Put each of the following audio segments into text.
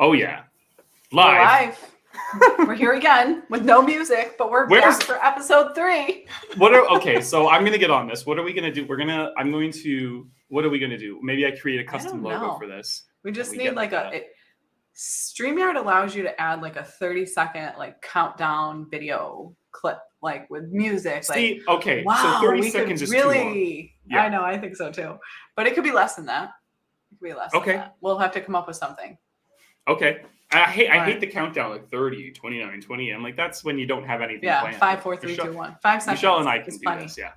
Oh yeah, We're live. We're here again with no music, but we're back for episode 3. Okay, so I'm gonna get on this. What are we gonna do? What are we gonna do? Maybe I create a custom logo for this. We just need like StreamYard allows you to add like a 30-second like countdown video clip, like with music. See, like, okay, wow, so 30 seconds is really, too long. Yeah. I know, I think so too. But it could be less than that. It could be less than that. We'll have to come up with something. Okay. I hate the countdown, like 30, 29, 20. I'm like, that's when you don't have anything planned. 5, 4, 3, 2, 1. 5 seconds. Michelle and I can do this, yeah.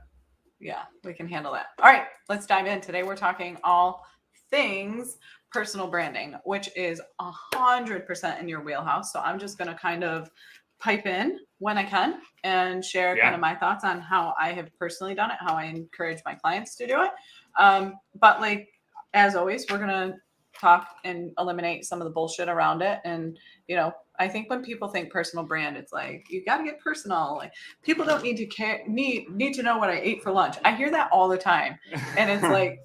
Yeah, we can handle that. All right, let's dive in. Today we're talking all things personal branding, which is 100% in your wheelhouse. So I'm just going to kind of pipe in when I can and share kind of my thoughts on how I have personally done it, how I encourage my clients to do it. But like, as always, we're going to talk and eliminate some of the bullshit around it. And, you know, I think when people think personal brand, it's like, you got to get personal. Like, people don't need to need to know what I ate for lunch. I hear that all the time. And it's like,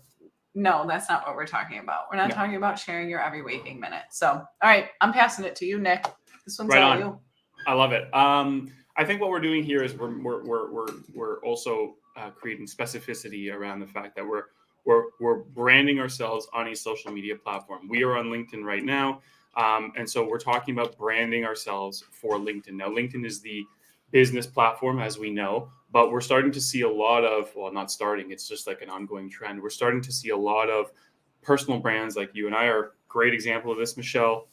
no, that's not what we're talking about. We're not talking about sharing your every waking minute. So, all right, I'm passing it to you, Nick. This one's all you. I love it. I think what we're doing here is we're also creating specificity around the fact that we're branding ourselves on a social media platform. We are on LinkedIn right now. And so we're talking about branding ourselves for LinkedIn. Now, LinkedIn is the business platform, as we know, but we're starting to see a lot of, well, not starting, it's just like an ongoing trend. We're starting to see a lot of personal brands, like you and I are a great example of this, Michelle.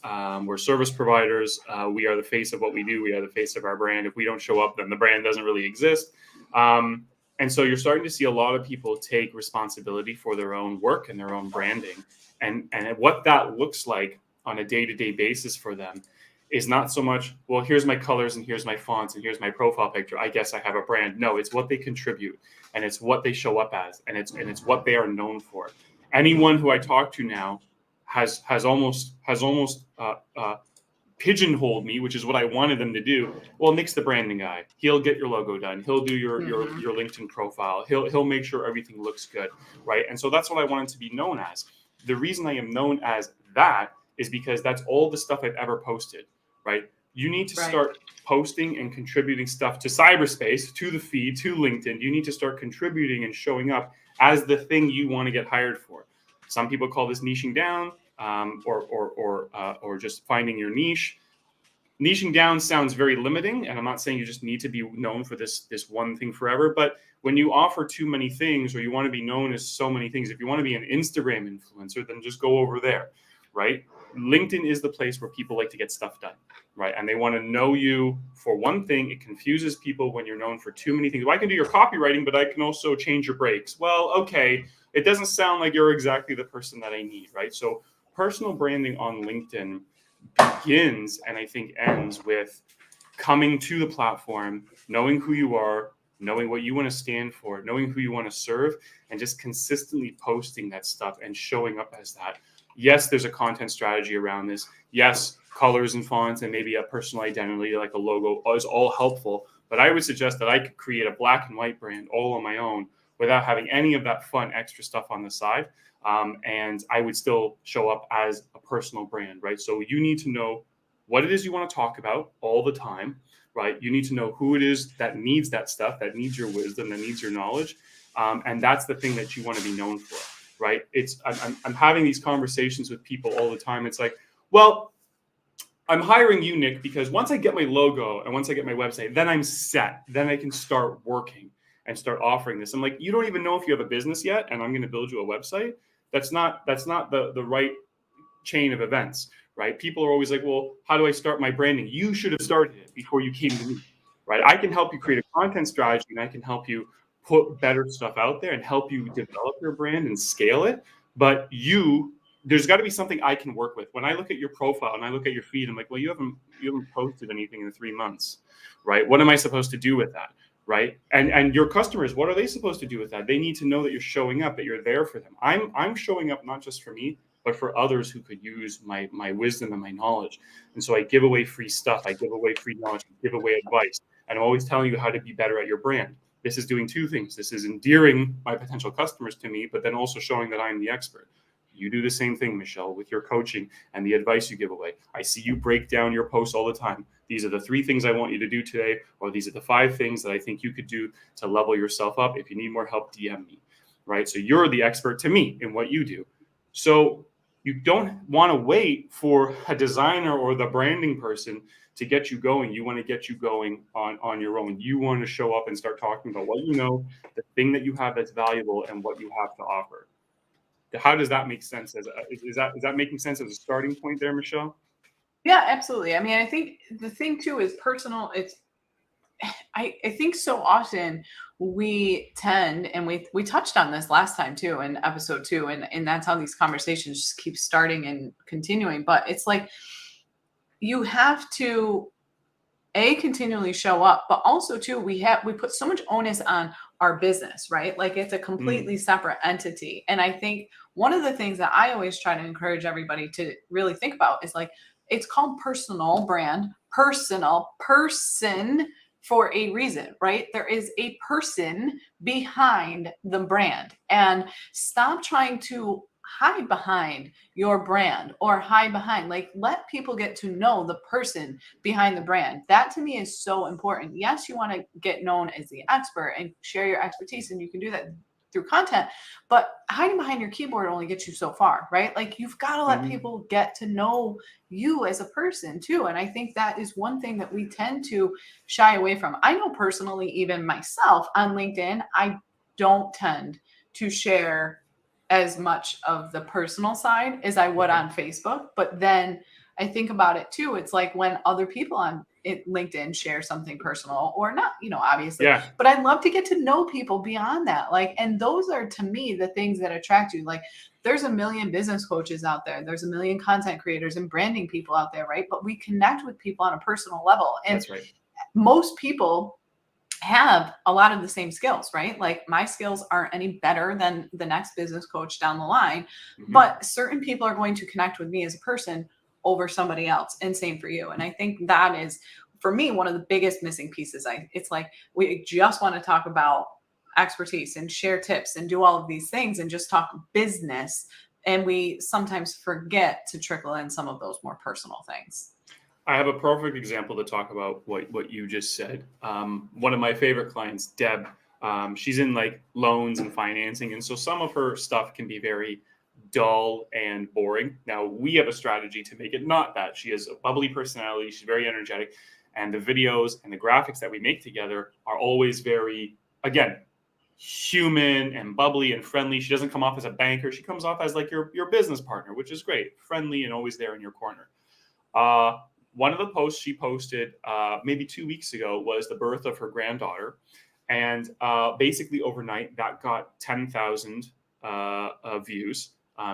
We're service providers. We are the face of what we do. We are the face of our brand. If we don't show up, then the brand doesn't really exist. And so you're starting to see a lot of people take responsibility for their own work and their own branding. And what that looks like on a day-to-day basis for them is not so much, well, here's my colors and here's my fonts and here's my profile picture. I guess I have a brand. No, it's what they contribute and it's what they show up as and it's what they are known for. Anyone who I talk to now has almost pigeonholed me, which is what I wanted them to do. Well, Nick's the branding guy. He'll get your logo done. He'll do your LinkedIn profile. He'll make sure everything looks good, right? And so that's what I wanted to be known as. The reason I am known as that is because that's all the stuff I've ever posted, right? You need to start posting and contributing stuff to cyberspace, to the feed, to LinkedIn. You need to start contributing and showing up as the thing you want to get hired for. Some people call this niching down, or just finding your niche. Niching down sounds very limiting, and I'm not saying you just need to be known for this one thing forever. But when you offer too many things, or you want to be known as so many things, if you want to be an Instagram influencer, then just go over there, right? LinkedIn is the place where people like to get stuff done, right? And they want to know you for one thing. It confuses people when you're known for too many things. Well, I can do your copywriting, but I can also change your brakes. Well, okay, it doesn't sound like you're exactly the person that I need, right? So personal branding on LinkedIn begins and I think ends with coming to the platform, knowing who you are, knowing what you want to stand for, knowing who you want to serve, and just consistently posting that stuff and showing up as that. Yes, there's a content strategy around this. Yes, colors and fonts and maybe a personal identity like a logo is all helpful. But I would suggest that I could create a black and white brand all on my own without having any of that fun extra stuff on the side. And I would still show up as a personal brand, right? So you need to know what it is you want to talk about all the time, right? You need to know who it is that needs that stuff, that needs your wisdom, that needs your knowledge. And that's the thing that you want to be known for. Right? I'm having these conversations with people all the time. It's like, well, I'm hiring you, Nick, because once I get my logo and once I get my website, then I'm set. Then I can start working and start offering this. I'm like, you don't even know if you have a business yet, and I'm going to build you a website. That's not the right chain of events, right? People are always like, well, how do I start my branding? You should have started it before you came to me, right? I can help you create a content strategy, and I can help you put better stuff out there and help you develop your brand and scale it. But there's got to be something I can work with. When I look at your profile and I look at your feed, I'm like, well, you haven't posted anything in 3 months, right? What am I supposed to do with that, right? And your customers, what are they supposed to do with that? They need to know that you're showing up, that you're there for them. I'm showing up not just for me, but for others who could use my wisdom and my knowledge. And so I give away free stuff. I give away free knowledge. I give away advice. And I'm always telling you how to be better at your brand. This is doing two things. This is endearing my potential customers to me, but then also showing that I'm the expert. You do the same thing, Michelle, with your coaching and the advice you give away. I see you break down your posts all the time. These are the 3 things I want you to do today, or these are the 5 things that I think you could do to level yourself up. If you need more help, DM me, right? So you're the expert to me in what you do. So you don't want to wait for a designer or the branding person to get you going. You want to get you going on your own. You want to show up and start talking about what you know, the thing that you have that's valuable, and what you have to offer. How does that make sense? Is that making sense as a starting point there, Michelle? Yeah, absolutely. I mean, I think the thing too is personal. I think so often we tend, and we touched on this last time too in episode 2, and that's how these conversations just keep starting and continuing. But it's like you have to continually show up, but also too we put so much onus on our business, right? Like it's a completely separate entity. And I think one of the things that I always try to encourage everybody to really think about is like it's called personal brand, personal person, for a reason, right? There is a person behind the brand, and stop trying to hide behind your brand or hide behind, like, let people get to know the person behind the brand. That to me is so important. Yes, you want to get known as the expert and share your expertise, and you can do that through content, but hiding behind your keyboard only gets you so far, right? Like you've got to let people get to know you as a person too. And I think that is one thing that we tend to shy away from. I know personally, even myself on LinkedIn, I don't tend to share as much of the personal side as I would on Facebook. But then I think about it too. It's like when other people on LinkedIn share something personal or not, obviously, but I'd love to get to know people beyond that. Like, and those are to me the things that attract you. Like there's a million business coaches out there. There's a million content creators and branding people out there, right? But we connect with people on a personal level. And that's right. Most people have a lot of the same skills, right? Like my skills aren't any better than the next business coach down the line, but certain people are going to connect with me as a person over somebody else, and same for you. And I think that is, for me, one of the biggest missing pieces. It's like we just want to talk about expertise and share tips and do all of these things and just talk business, and we sometimes forget to trickle in some of those more personal things. I have a perfect example to talk about what you just said. One of my favorite clients, Deb, she's in like loans and financing. And so some of her stuff can be very dull and boring. Now we have a strategy to make it not that. She has a bubbly personality. She's very energetic. And the videos and the graphics that we make together are always very, again, human and bubbly and friendly. She doesn't come off as a banker. She comes off as like your business partner, which is great. Friendly and always there in your corner. One of the posts she posted maybe 2 weeks ago was the birth of her granddaughter. And basically overnight, that got 10,000 views.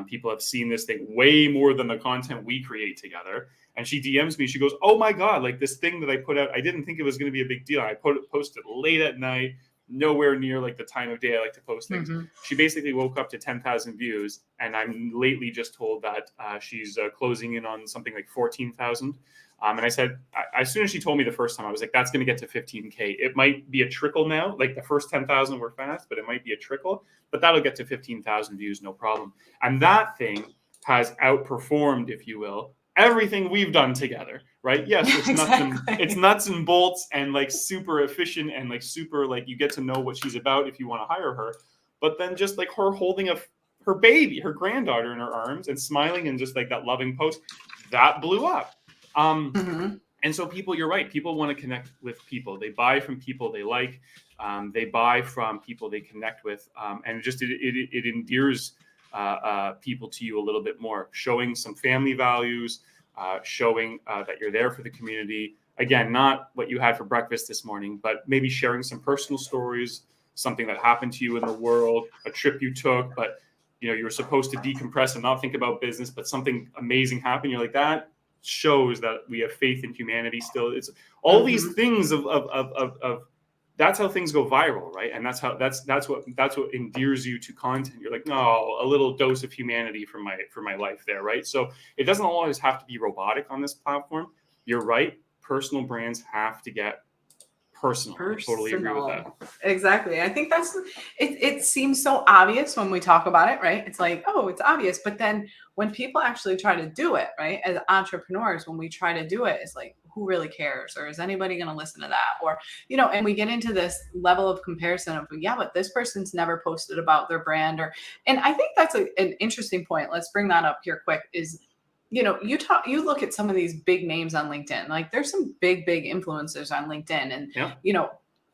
People have seen this thing way more than the content we create together. And she DMs me. She goes, oh, my God, like this thing that I put out, I didn't think it was going to be a big deal. I posted late at night, nowhere near like the time of day I like to post things. She basically woke up to 10,000 views. And I'm lately just told that she's closing in on something like 14,000. And I said, as soon as she told me the first time, I was like, that's going to get to 15K. It might be a trickle now. Like the first 10,000 were fast, but it might be a trickle. But that'll get to 15,000 views, no problem. And that thing has outperformed, if you will, everything we've done together, right? Yes, it's nuts and bolts and like super efficient and like super like you get to know what she's about if you want to hire her. But then just like her holding her baby, her granddaughter in her arms and smiling and just like that loving post, that blew up. And so people, you're right. People want to connect with people. They buy from people they like. They buy from people they connect with. And just it endears people to you a little bit more, showing some family values, showing that you're there for the community. Again, not what you had for breakfast this morning, but maybe sharing some personal stories, something that happened to you in the world, a trip you took, but you were supposed to decompress and not think about business, but something amazing happened. You're like, that shows that we have faith in humanity still. It's all these things of that's how things go viral, right? And that's what endears you to content. You're like, no, a little dose of humanity for my life there, right? So it doesn't always have to be robotic on this platform. You're right. Personal brands have to get personal. I totally agree with that. Exactly. I think that's it seems so obvious when we talk about it, right? It's like, oh, it's obvious. But then when people actually try to do it, right? As entrepreneurs, when we try to do it, it's like, who really cares? Or is anybody going to listen to that? Or, and we get into this level of comparison of, yeah, but this person's never posted about their brand and I think that's an interesting point. Let's bring that up here quick is, you look at some of these big names on LinkedIn, like there's some big influencers on LinkedIn and,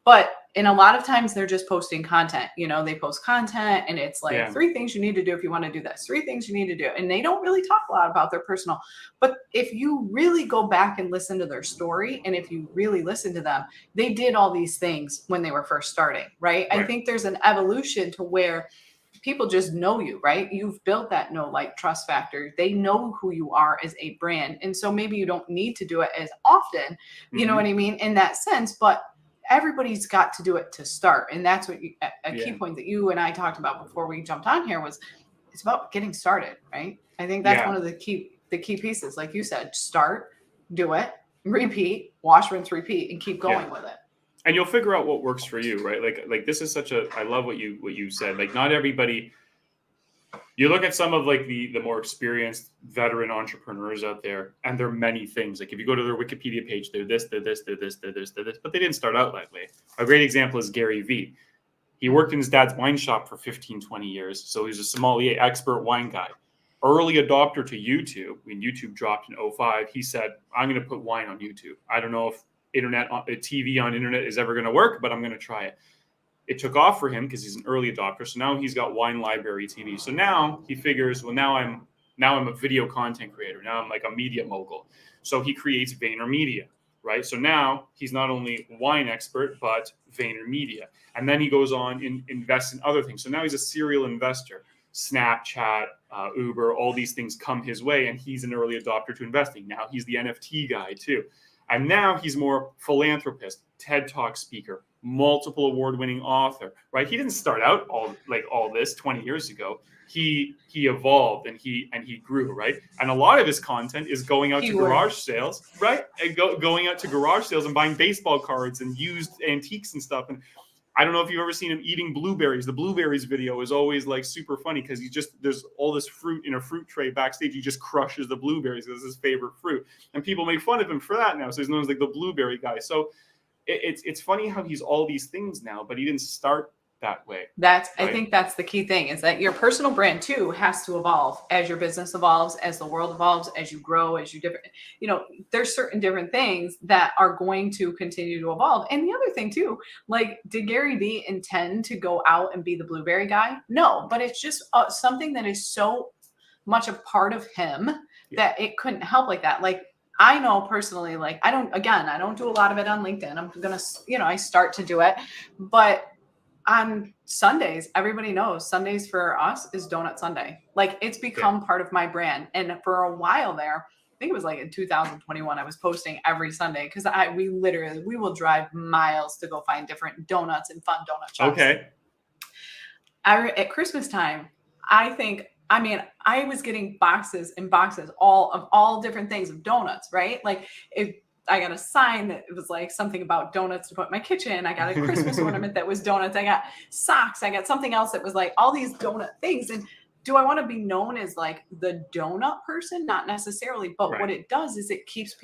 but in a lot of times they're just posting content, they post content and it's like 3 things you need to do if you want to do this, 3 things you need to do. And they don't really talk a lot about their personal, but if you really go back and listen to their story, and if you really listen to them, they did all these things when they were first starting, right? I think there's an evolution to where people just know you, right? You've built that know, like, trust factor. They know who you are as a brand. And so maybe you don't need to do it as often, you know what I mean, in that sense, but everybody's got to do it to start. And that's what a key point that you and I talked about before we jumped on here was it's about getting started, right? I think that's one of the key pieces. Like you said, start, do it, repeat, wash, rinse, repeat, and keep going with it. And you'll figure out what works for you, right? Like this is I love what you said. Like, not everybody, you look at some of like the more experienced veteran entrepreneurs out there, and they're many things. Like if you go to their Wikipedia page, they're this, they're this, they're this, they're this, they're this, but they didn't start out that way. A great example is Gary Vee. He worked in his dad's wine shop for 15, 20 years. So he's a sommelier, expert wine guy. Early adopter to YouTube. When YouTube dropped in 2005, he said, I'm going to put wine on YouTube. I don't know if TV on internet is ever going to work, but I'm going to try it. It took off for him because he's an early adopter. So now he's got Wine Library TV. So now he figures, well, now I'm a video content creator. Now I'm like a media mogul. So he creates VaynerMedia, right? So now he's not only wine expert, but VaynerMedia. And then he goes on and invests in other things. So now he's a serial investor. Snapchat, Uber, all these things come his way, and he's an early adopter to investing. Now he's the NFT guy too. And now he's more philanthropist, TED Talk speaker, multiple award-winning author, right? He didn't start out all this 20 years ago. He evolved and he grew, right? And a lot of his content is going out to garage sales, right? And going out to garage sales and buying baseball cards and used antiques and stuff. And I don't know if you've ever seen him eating blueberries. The blueberries video is always like super funny because there's all this fruit in a fruit tray backstage. He just crushes the blueberries. This is his favorite fruit. And people make fun of him for that now. So he's known as like the blueberry guy. So it's funny how he's all these things now, but he didn't start that way. I think that's the key thing, is that your personal brand too has to evolve as your business evolves, as the world evolves, as you grow, as you there's certain different things that are going to continue to evolve. And the other thing too, like, did Gary Vee intend to go out and be the blueberry guy? No, but it's just something that is so much a part of him that it couldn't help like that. Like, I know personally, like, I don't do a lot of it on LinkedIn. I'm going to, I start to do it, but on Sundays, everybody knows Sundays for us is Donut Sunday. Like, it's become part of my brand. And for a while there, I think it was like in 2021, I was posting every Sunday because we will drive miles to go find different donuts and fun donut shops. Okay. At Christmas time, I was getting boxes and boxes all different things of donuts, right? Like, I got a sign that it was like something about donuts to put in my kitchen. I got a Christmas ornament that was donuts. I got socks. I got something else that was like all these donut things. And do I want to be known as like the donut person? Not necessarily, but what it does is it keeps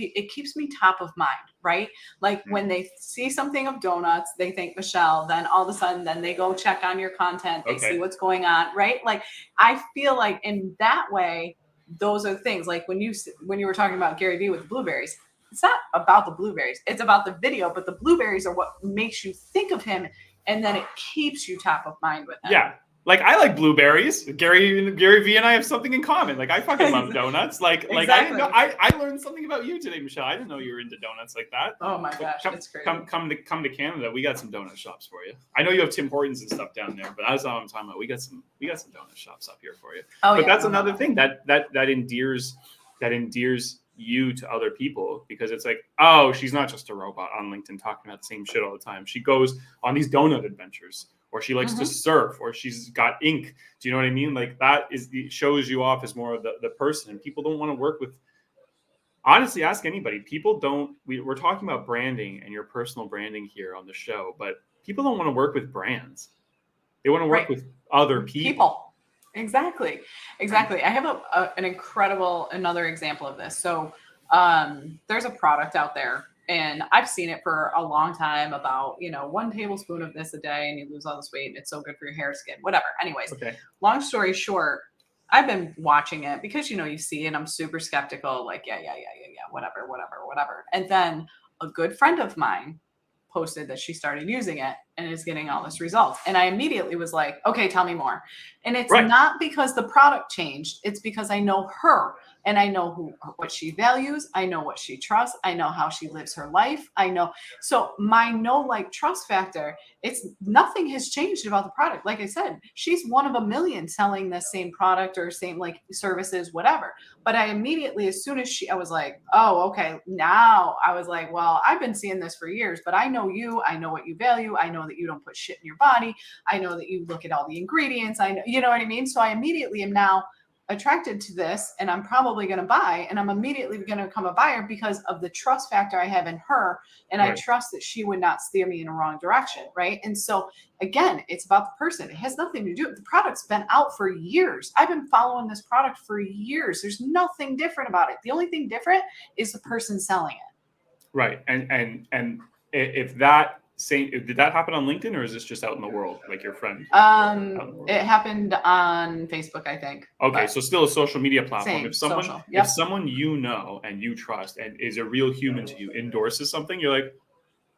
me top of mind, right? Like, when they see something of donuts, they think Michelle, then all of a sudden, then they go check on your content. They see what's going on, right? Like, I feel like in that way, those are things like when you were talking about Gary Vee with the blueberries, it's not about the blueberries. It's about the video, but the blueberries are what makes you think of him, and then it keeps you top of mind with him. Yeah. Like, I like blueberries. Gary Vee and I have something in common. Like, I fucking love donuts. Like exactly. I learned something about you today, Michelle. I didn't know you were into donuts like that. Oh my gosh, it's crazy. Come to Canada. We got some donut shops for you. I know you have Tim Hortons and stuff down there, but that's all I'm talking about. We got some donut shops up here for you. Oh, but that's another thing that endears you to other people, because it's like, oh, she's not just a robot on LinkedIn talking about the same shit all the time. She goes on these donut adventures, or she likes to surf, or she's got ink. Do you know what I mean? Like, it shows you off as more of the person, and people don't want to work with Honestly, ask anybody. People don't. We're talking about branding and your personal branding here on the show, but people don't want to work with brands. They want to work Right. with other people. Exactly. I have another example of this. So there's a product out there, and I've seen it for a long time about, 1 tablespoon of this a day and you lose all this weight and it's so good for your hair, skin, whatever. Anyways, Okay. long story short, I've been watching it because, you see it, I'm super skeptical, like, yeah, whatever. And then a good friend of mine posted that she started using it and is getting all this results. And I immediately was like, okay, tell me more. And it's Right. not because the product changed. It's because I know her and I know what she values. I know what she trusts. I know how she lives her life. I know. So my trust factor, it's nothing has changed about the product. Like I said, she's one of a million selling the same product or same services, whatever. But I immediately, as soon as I was like, oh, okay. Now I was like, well, I've been seeing this for years, but I know you. I know what you value. I know that you don't put shit in your body. I know that you look at all the ingredients. I know, you know what I mean? So I immediately am now attracted to this, and I'm probably going to buy, and I'm immediately going to become a buyer because of the trust factor I have in her. And I trust that she would not steer me in a wrong direction. Right. And so again, it's about the person. It has nothing to do. The product's been out for years. I've been following this product for years. There's nothing different about it. The only thing different is the person selling it. Right. And if that did that happen on LinkedIn, or is this just out in the world, like your friend? It happened on Facebook, I think. Okay, so still a social media platform. If someone, social, yep. If someone you know and you trust and is a real human to you endorses something, you're like,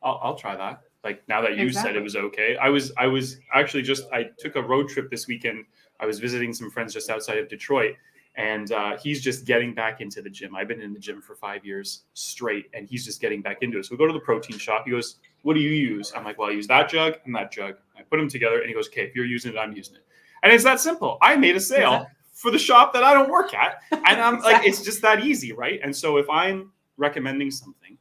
I'll try that. Like, now that you said it was okay. I was actually I took a road trip this weekend. I was visiting some friends just outside of Detroit, and he's just getting back into the gym. I've been in the gym for 5 years straight, and he's just getting back into it. So we go to the protein shop. He goes, what do you use? I'm like, well, I use that jug and that jug. I put them together, and he goes, okay, if you're using it, I'm using it. And it's that simple. I made a sale for the shop that I don't work at. And I'm like, it's just that easy, right? And so if I'm recommending something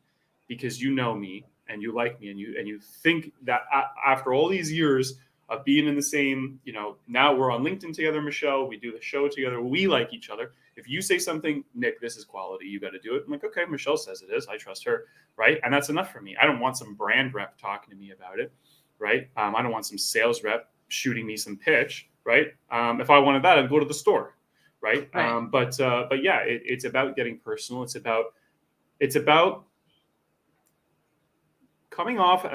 because you know me and you like me and you think that after all these years of being in the same, now we're on LinkedIn together, Michelle, we do the show together, we like each other. If you say something, Nick, this is quality, you got to do it. I'm like, okay, Michelle says it is. I trust her, right? And that's enough for me. I don't want some brand rep talking to me about it, right? I don't want some sales rep shooting me some pitch, right? If I wanted that, I'd go to the store, right? But yeah, it's about getting personal. It's about coming off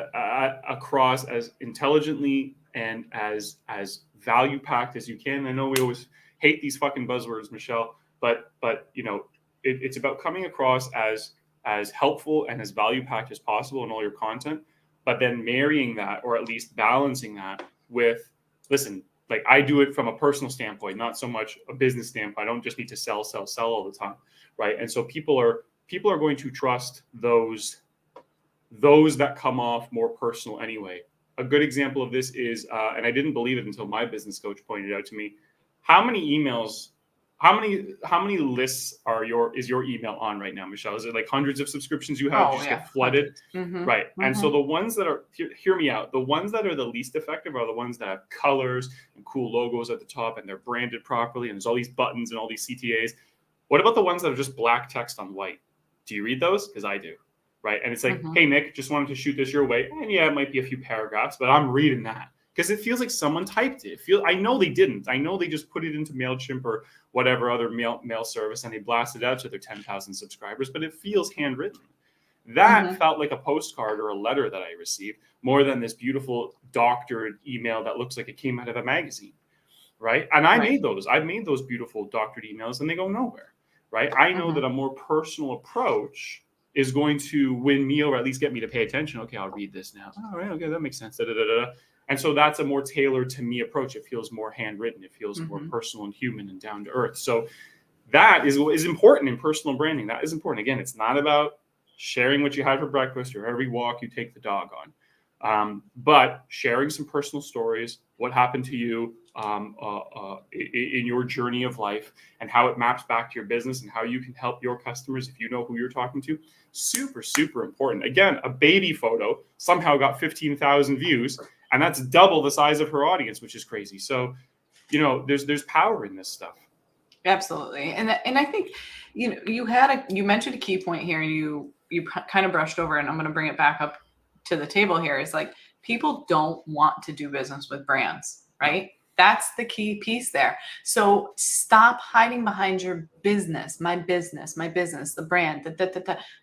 across as intelligently and as value packed as you can. I know we always hate these fucking buzzwords, Michelle, but it's about coming across as helpful and as value packed as possible in all your content, but then marrying that, or at least balancing that with, listen, like, I do it from a personal standpoint, not so much a business standpoint. I don't just need to sell all the time, right? And so people are going to trust those that come off more personal anyway. A good example of this is, and I didn't believe it until my business coach pointed out to me, how many lists is your email on right now, Michelle? Is it like hundreds of subscriptions you have? Get flooded? Mm-hmm. Right. Mm-hmm. And so the ones that are, hear me out, the ones that are the least effective are the ones that have colors and cool logos at the top and they're branded properly and there's all these buttons and all these CTAs. What about the ones that are just black text on white? Do you read those? Because I do. Right. And it's like, hey, Nick, just wanted to shoot this your way. And yeah, it might be a few paragraphs, but I'm reading that because it feels like someone typed it. I know they didn't. I know they just put it into MailChimp or whatever other mail service and they blasted out to their 10,000 subscribers, but it feels handwritten. That felt like a postcard or a letter that I received more than this beautiful doctored email that looks like it came out of a magazine. Right. And I've made those beautiful doctored emails and they go nowhere. Right. I know that a more personal approach is going to win me over, at least get me to pay attention. Okay, I'll read this now. All right, okay, that makes sense. And so that's a more tailored to me approach. It feels more handwritten. It feels more personal and human and down to earth. So that is important in personal branding. That is important. Again, it's not about sharing what you had for breakfast or every walk you take the dog on, but sharing some personal stories, what happened to you in your journey of life and how it maps back to your business and how you can help your customers if you know who you're talking to. Super, super important. Again, a baby photo somehow got 15,000 views, and that's double the size of her audience, which is crazy. So, there's power in this stuff. Absolutely. And I think, you mentioned a key point here, and you kind of brushed over, and I'm going to bring it back up to the table here. Is like, people don't want to do business with brands, right? That's the key piece there. So stop hiding behind your business, my business, the brand.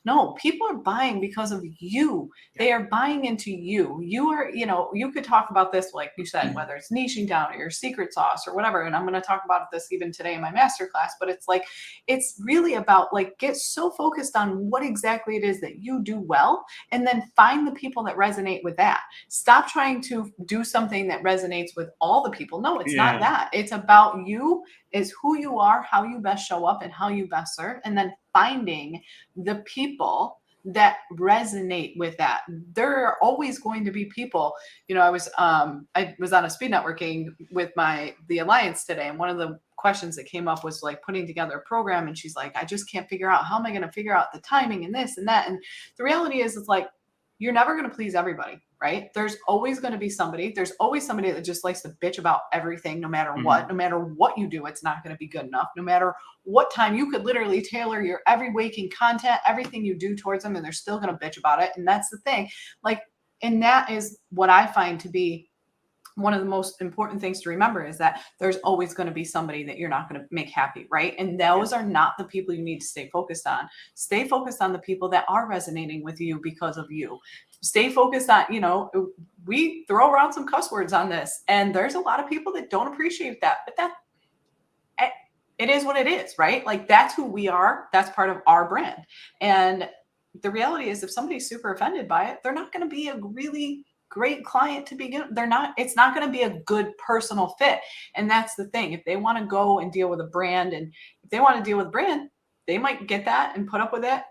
No, people are buying because of you. They are buying into you. You are, you could talk about this, like you said, whether it's niching down or your secret sauce or whatever. And I'm going to talk about this even today in my masterclass, but it's like, it's really about like, get so focused on what exactly it is that you do well, and then find the people that resonate with that. Stop trying to do something that resonates with all the people. No, it's not that. It's about you, is who you are, how you best show up, and how you best serve, and then finding the people that resonate with that. There are always going to be people. I was on a speed networking with the Alliance today, and one of the questions that came up was like putting together a program, and she's like, I just can't figure out, how am I going to figure out the timing and this and that. And the reality is, it's like, you're never going to please everybody, right? There's always going to be somebody. There's always somebody that just likes to bitch about everything, no matter what. No matter what you do, it's not going to be good enough. No matter what time, you could literally tailor your every waking content, everything you do towards them, and they're still going to bitch about it. And that's the thing. Like, and that is what I find to be one of the most important things to remember, is that there's always going to be somebody that you're not going to make happy, right? And those are not the people you need to stay focused on. Stay focused on the people that are resonating with you because of you. Stay focused on, we throw around some cuss words on this, and there's a lot of people that don't appreciate that, but it is what it is, right? Like, that's who we are. That's part of our brand. And the reality is, if somebody's super offended by it, they're not going to be a really great client to begin. It's not going to be a good personal fit. And that's the thing. If they want to go and deal with a brand, and if they want to deal with a brand, they might get that and put up with it.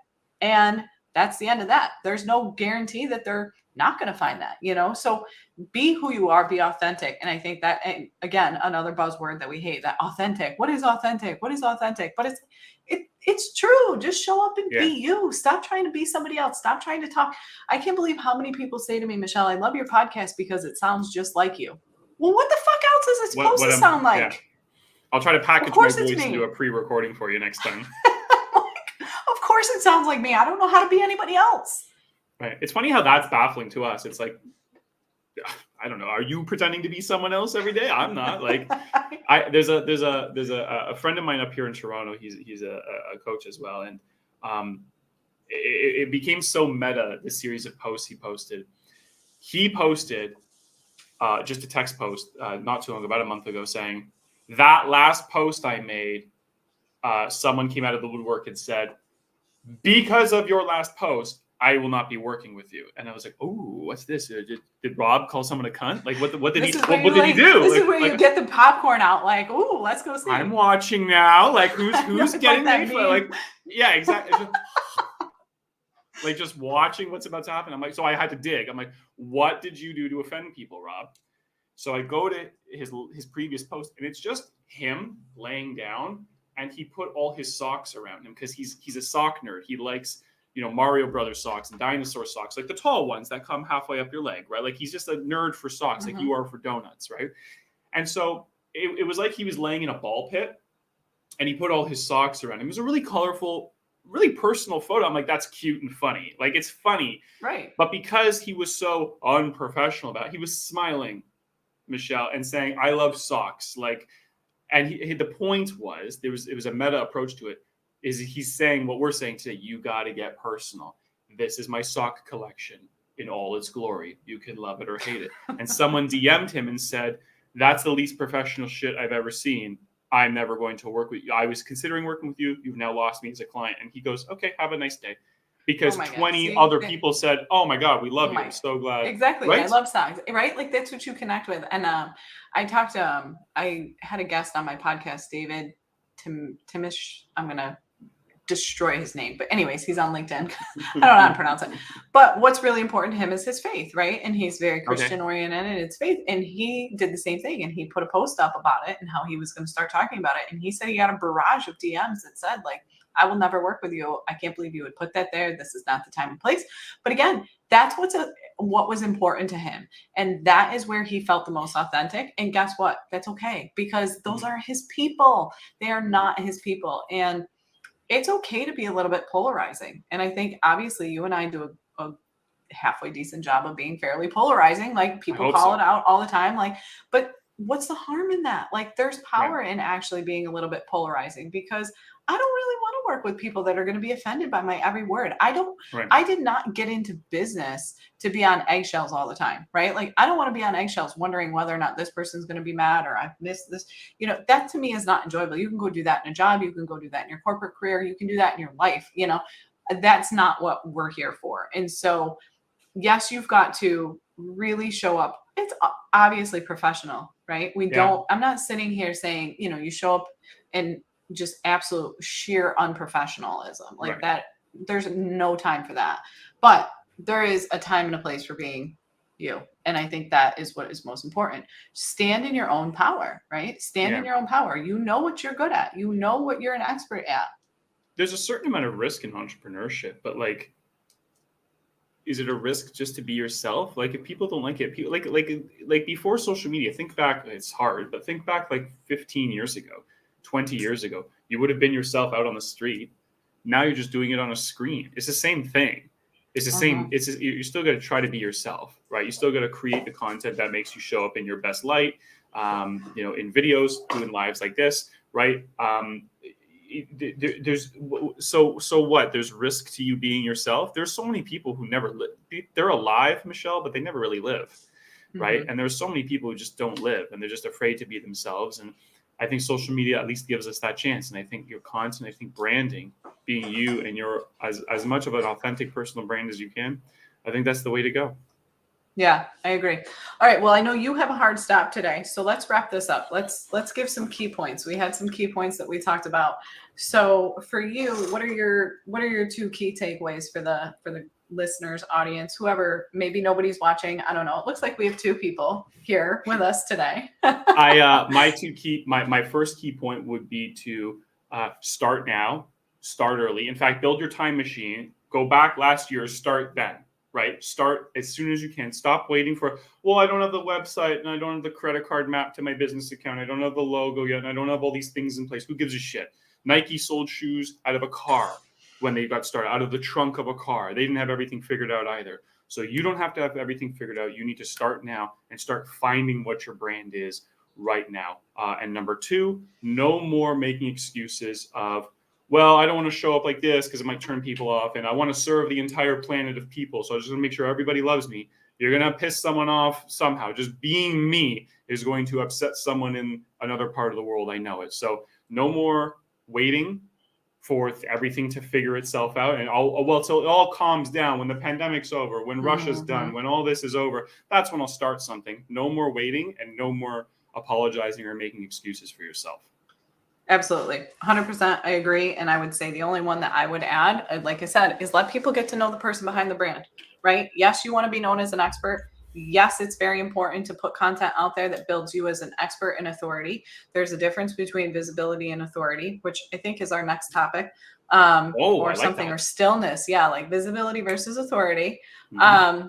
And that's the end of that. There's no guarantee that they're not going to find that, so be who you are, be authentic. And I think that, again, another buzzword that we hate, that authentic. What is authentic? What is authentic? But it's true. Just show up and be you. Stop trying to be somebody else. Stop trying to talk. I can't believe how many people say to me, Michelle, I love your podcast because it sounds just like you. Well, what the fuck else is it supposed to sound like? Yeah. I'll try to package my voice into a pre-recording for you next time. Of course it sounds like me. I don't know how to be anybody else. Right. It's funny how that's baffling to us. It's like, I don't know. Are you pretending to be someone else every day? I'm not. Like, there's a friend of mine up here in Toronto. He's a coach as well, and it became so meta, the series of posts he posted. He posted just a text post not too long, about a month ago, saying, that last post I made, someone came out of the woodwork and said, because of your last post, I will not be working with you. And I was like, oh, what's this? Did Rob call someone a cunt? Like, what did he do? This is where you get the popcorn out. Like, oh, let's go see. I'm watching now. Like, who's getting me for? Like, yeah, exactly. Like, just watching what's about to happen. I'm like, so I had to dig. I'm like, what did you do to offend people, Rob? So I go to his previous post, and it's just him laying down, and he put all his socks around him because he's a sock nerd. He likes, Mario Brothers socks and dinosaur socks, like the tall ones that come halfway up your leg, right? Like, he's just a nerd for socks, like you are for donuts, right? And so it was like he was laying in a ball pit, and he put all his socks around him. It was a really colorful, really personal photo. I'm like, that's cute and funny. Like, it's funny. Right. But because he was so unprofessional about it, he was smiling, Michelle, and saying, I love socks. Like, and the point was, it was a meta approach to it, is he's saying what we're saying today: you got to get personal. This is my sock collection in all its glory. You can love it or hate it. And someone DM'd him and said, that's the least professional shit I've ever seen. I'm never going to work with you. I was considering working with you. You've now lost me as a client. And he goes, okay, have a nice day. Because 20 other people said, oh my God, we love you. I'm so glad. Exactly. Right? I love socks, right? Like, that's what you connect with. And I talked to, I had a guest on my podcast, David Timish. I'm going to destroy his name. But anyways, he's on LinkedIn. I don't know how to pronounce it. But what's really important to him is his faith, right? And he's very Christian oriented, and it's faith. And he did the same thing. And he put a post up about it and how he was going to start talking about it. And he said he got a barrage of DMs that said, like, I will never work with you. I can't believe you would put that there. This is not the time and place. But again, that's what was important to him. And that is where he felt the most authentic. And guess what? That's okay, because those are his people. They are not his people. And it's okay to be a little bit polarizing. And I think obviously you and I do a halfway decent job of being fairly polarizing. Like people hope call so. it out all the time. Like, but what's the harm in that? Like there's Right. power in actually being a little bit polarizing, because I don't really want to work with people that are going to be offended by my every word. Right. I did not get into business to be on eggshells all the time, right? Like I don't want to be on eggshells wondering whether or not this person's going to be mad or I've missed this. You know, that to me is not enjoyable. You can go do that in a job. You can go do that in your corporate career. You can do that in your life. You know, that's not what we're here for. And so, yes, you've got to really show up. It's obviously professional, right? Yeah. I'm not sitting here saying, you know, you show up and just absolute sheer unprofessionalism like Right. that. There's no time for that. But there is a time and a place for being you. And I think that is what is most important. Stand in your own power, right? Stand in Yeah. your own power. You know what you're good at. You know what you're an expert at. There's a certain amount of risk in entrepreneurship, but like, is it a risk just to be yourself? Like if people don't like it, people like before social media, think back, it's hard, but think back like 15 years ago, 20 years ago, you would have been yourself out on the street. Now you're just doing it on a screen. It's the same thing. It's the same. You still got to try to be yourself, right? You still got to create the content that makes you show up in your best light. In videos, doing lives like this, right? There's so what? There's risk to you being yourself. There's so many people who never live. They're alive, Michelle, but they never really live, right? Mm-hmm. And there's so many people who just don't live, and they're just afraid to be themselves. And I think social media at least gives us that chance. And I think your content, I think branding, being you and your as much of an authentic personal brand as you can, I think that's the way to go. Yeah, I agree. All right. Well, I know you have a hard stop today, so let's wrap this up. Let's give some key points. We had some key points that we talked about. So for you, what are your two key takeaways for the listeners, audience, whoever? Maybe nobody's watching. I don't know. It looks like we have two people here with us today. My first key point would be to start now, start early. In fact, build your time machine. Go back last year, start then. Right? Start as soon as you can. Stop waiting for, well, I don't have the website and I don't have the credit card mapped to my business account. I don't have the logo yet. And I don't have all these things in place. Who gives a shit? Nike sold shoes out of a car when they got started, out of the trunk of a car. They didn't have everything figured out either. So you don't have to have everything figured out. You need to start now and start finding what your brand is right now. And number two, no more making excuses of, well, I don't want to show up like this because it might turn people off. And I want to serve the entire planet of people. So I just want to make sure everybody loves me. You're going to piss someone off somehow. Just being me is going to upset someone in another part of the world. I know it. So no more waiting for everything to figure itself out. And till it all calms down, when the pandemic's over, when Russia's done, when all this is over, that's when I'll start something. No more waiting and no more apologizing or making excuses for yourself. Absolutely. 100%. I agree. And I would say the only one that I would add, like I said, is let people get to know the person behind the brand, right? Yes, you want to be known as an expert. Yes, it's very important to put content out there that builds you as an expert and authority. There's a difference between visibility and authority, which I think is our next topic. Or something, or stillness. Yeah, like visibility versus authority. Mm-hmm.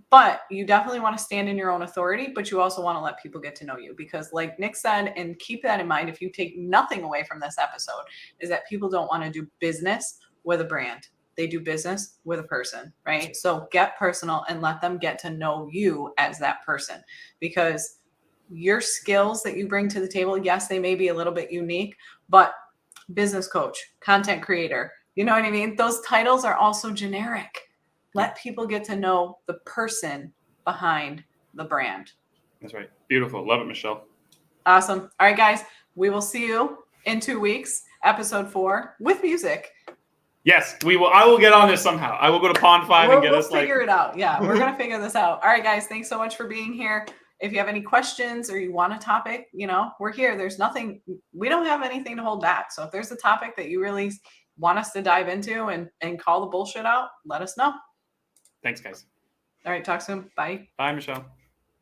But you definitely want to stand in your own authority, but you also want to let people get to know you, because like Nick said, and keep that in mind, if you take nothing away from this episode, is that people don't want to do business with a brand. They do business with a person, right? So get personal and let them get to know you as that person, because your skills that you bring to the table, yes, they may be a little bit unique, but business coach, content creator, you know what I mean? Those titles are also generic. Let people get to know the person behind the brand. That's right. Beautiful. Love it, Michelle. Awesome. All right, guys. We will see you in 2 weeks, episode 4 with music. Yes, we will. I will get on this somehow. I will go to Pond 5 and get us We'll figure it out. Yeah, we're going to figure this out. All right, guys. Thanks so much for being here. If you have any questions or you want a topic, we're here. There's nothing, we don't have anything to hold back. So if there's a topic that you really want us to dive into and call the bullshit out, let us know. Thanks, guys. All right. Talk soon. Bye. Bye, Michelle.